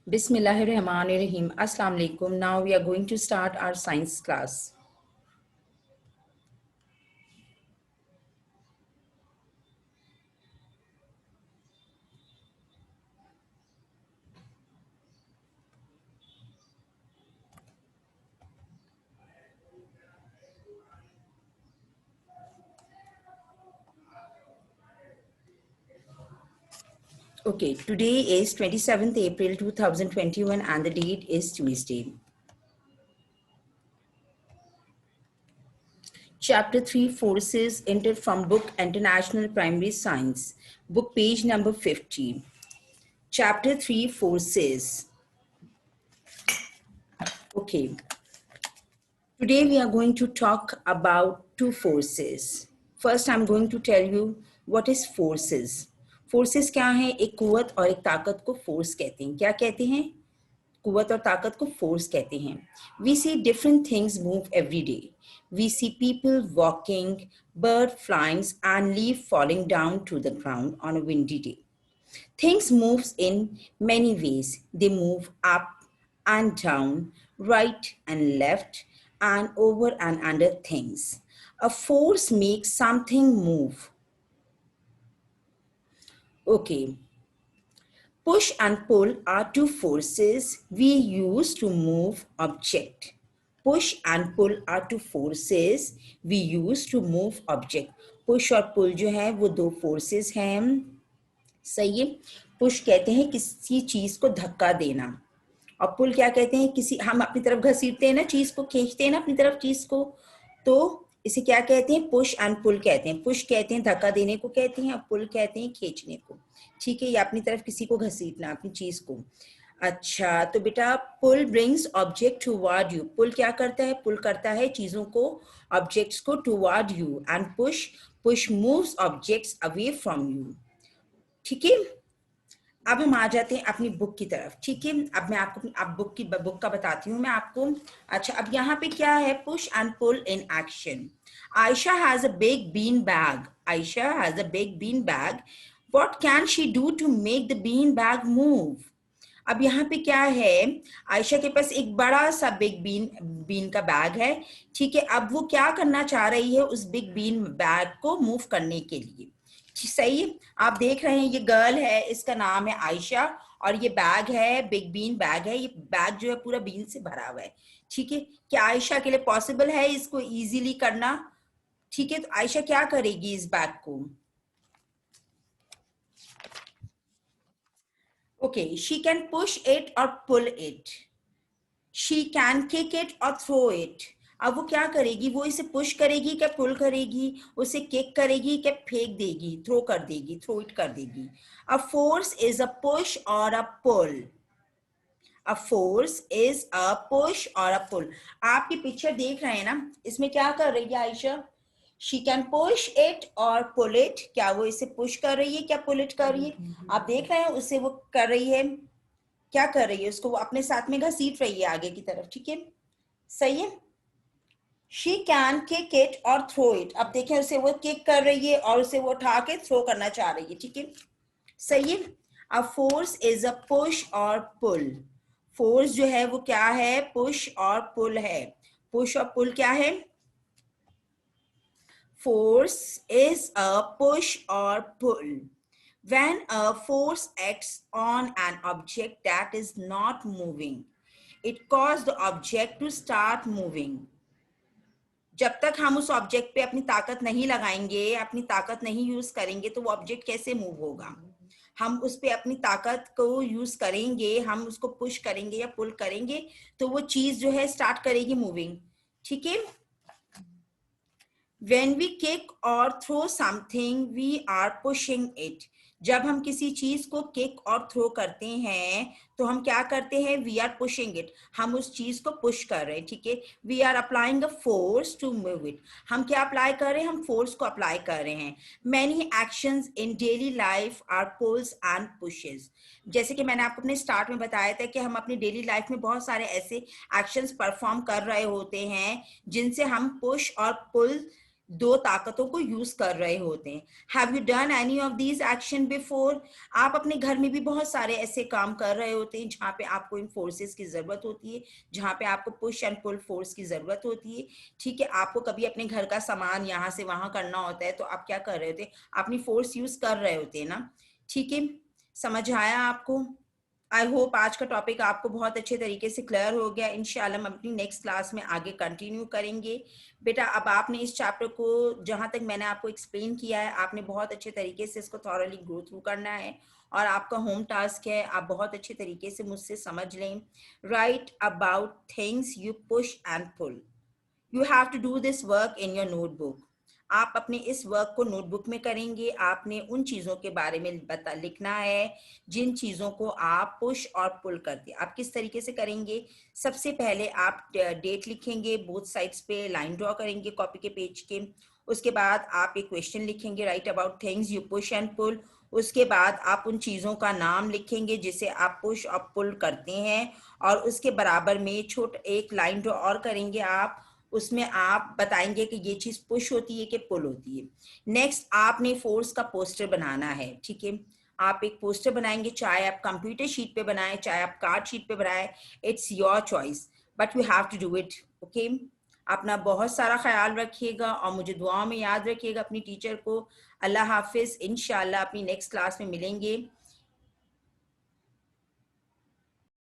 Bismillahirrahmanirrahim. Assalamu alaikum. Now we are going to start our science class. Okay, today is 27th April 2021 and the date is Tuesday. Chapter 3 Forces entered from book International Primary Science, book page number 50. Chapter 3 Forces. Okay, today we are going to talk about two forces. First, I'm going to tell you what is forces. Forces क्या है? एक कुव्वत और एक ताकत को force कहते हैं. क्या कहते हैं? कुव्वत और ताकत को force कहते हैं. We see different things move every day. We see people walking, bird flying, and leaf falling down to the ground on a windy day. Things moves in many ways. They move up and down, right and left, and over and under things. A force makes something move. Okay. Push and pull are two forces we use to move object. Push and pull are two forces we use to move object. Push और pull जो है वो दो forces हैं. सही है. Push कहते हैं किसी चीज को धक्का देना और पुल क्या कहते हैं? किसी हम अपनी तरफ घसीटते हैं ना, चीज को खींचते हैं ना अपनी तरफ चीज को, तो इसे क्या कहते हैं? पुश एंड पुल कहते हैं. पुश कहते हैं धक्का देने को कहते हैं और पुल कहते हैं खींचने को. ठीक है, या अपनी तरफ किसी को घसीटना अपनी चीज को. अच्छा, तो बेटा पुल ब्रिंग्स ऑब्जेक्ट टुवर्ड यू. पुल क्या करता है? पुल करता है चीजों को, ऑब्जेक्ट्स को toward you. And push moves objects away from you. ठीक है, अब हम आ जाते हैं अपनी बुक की तरफ. ठीक है, अब मैं आपको अब बुक का बताती हूँ मैं आपको. अच्छा, अब यहाँ पे क्या है? Push and pull in action. Ayesha has a big bean bag. Ayesha has a big bean bag. What can she do to make the bean bag move? अब यहाँ पे क्या है? आयशा के पास एक बड़ा सा बिग बीन का बैग है. ठीक है, अब वो क्या करना चाह रही है उस बिग बीन बैग को मूव करने के लिए. सही है, आप देख रहे हैं ये गर्ल है, इसका नाम है आयशा और ये बैग है, बिग बीन बैग है. ये बैग जो है पूरा बीन से भरा हुआ है. ठीक है, क्या आयशा के लिए पॉसिबल है इसको इजीली करना? ठीक है, तो आयशा क्या करेगी इस बैग को? Okay, she can push it और pull it. She can kick it और थ्रो इट. अब वो क्या करेगी? वो इसे पुश करेगी क्या पुल करेगी? उसे किक करेगी क्या फेंक देगी, थ्रो कर देगी, थ्रो इट कर देगी. A force is a push और a pull. A force is a push और अ पुल. आप ये पिक्चर देख रहे हैं ना, इसमें क्या कर रही है Ayesha? She can push it और पुल इट. क्या वो इसे पुश कर रही है क्या पुल इट कर रही है? आप देख रहे हैं उसे वो कर रही है, क्या कर रही है? उसको वो अपने साथ में घसीट रही है आगे की तरफ. ठीक है, सही है. शी कैन किक इट और थ्रो इट. अब देखें उसे वो किक कर रही है और उसे वो उठा के थ्रो करना चाह रही है. ठीक है, सही है. अ फोर्स इज अ पुश और पुल. फोर्स जो है वो क्या है? पुश और पुल है. पुश और पुल क्या है? फोर्स इज अ पुश और पुल. When a force acts on an object that is not moving, it causes the object to start moving. जब तक हम उस ऑब्जेक्ट पे अपनी ताकत नहीं लगाएंगे, अपनी ताकत नहीं यूज करेंगे, तो वो ऑब्जेक्ट कैसे मूव होगा? हम उस पे अपनी ताकत को यूज करेंगे, हम उसको पुश करेंगे या पुल करेंगे, तो वो चीज जो है स्टार्ट करेगी मूविंग. ठीक है. When we kick or throw something, we are pushing it. जब हम किसी चीज को किक और थ्रो करते हैं तो हम क्या करते हैं? We are pushing it. हम उस चीज को पुश कर रहे हैं. ठीक है, we are applying a force to move it. हम क्या अप्लाई कर रहे हैं? हम फोर्स को अप्लाई कर रहे हैं. Many actions in daily life are pulls and pushes. जैसे कि मैंने आपको अपने स्टार्ट में बताया था कि हम अपनी डेली लाइफ में बहुत सारे ऐसे एक्शंस परफॉर्म कर रहे होते हैं जिनसे हम पुश और पुल दो ताकतों को यूज कर रहे होते हैं। Have you done any of these action before? आप अपने घर में भी बहुत सारे ऐसे काम कर रहे होते हैं जहाँ पे आपको इन फोर्सेस की जरूरत होती है, जहाँ पे आपको पुश एंड पुल फोर्स की जरूरत होती है। ठीक है, आपको कभी अपने घर का सामान यहाँ से वहां करना होता है, तो आप क्या कर रहे होते हैं? अपनी फोर्स यूज कर रहे होते हैं ना। ठीक है, समझ आया आपको? आई होप आज का टॉपिक आपको बहुत अच्छे तरीके से क्लियर हो गया। इंशाल्लाह हम अपनी नेक्स्ट क्लास में आगे कंटिन्यू करेंगे। बेटा अब आपने इस चैप्टर को, जहाँ तक मैंने आपको एक्सप्लेन किया है, आपने बहुत अच्छे तरीके से इसको थॉरली गो थ्रू करना है, और आपका होम टास्क है आप बहुत अच्छे तरीके से मुझसे समझ लें। Write about things you push and pull. You have to do this work in your notebook. आप अपने इस वर्क को नोटबुक में करेंगे। आपने उन चीज़ों के बारे में लिखना है जिन चीज़ों को आप पुश और पुल करते हैं। आप किस तरीके से करेंगे? सबसे पहले आप डेट लिखेंगे, बोथ साइड्स पे लाइन ड्रॉ करेंगे कॉपी के पेज के। उसके बाद आप एक क्वेश्चन लिखेंगे, write about things you push and pull. उसके बाद आप उन चीज़ों का नाम लिखेंगे जिसे आप पुश और पुल करते हैं, और उसके बराबर में छोटा एक लाइन ड्रॉ और करेंगे आप। उसमें आप बताएंगे कि ये चीज पुश होती है कि पुल होती है। नेक्स्ट आपने फोर्स का पोस्टर बनाना है। ठीक है, आप एक पोस्टर बनाएंगे, चाहे आप कंप्यूटर शीट पे बनाएं, चाहे आप कार्ड शीट पे बनाएं, it's your choice, but you have to do it. Okay, अपना बहुत सारा ख्याल रखिएगा और मुझे दुआओं में याद रखिएगा अपनी टीचर को। अल्लाह हाफिज, इंशाल्लाह अपनी नेक्स्ट क्लास में मिलेंगे।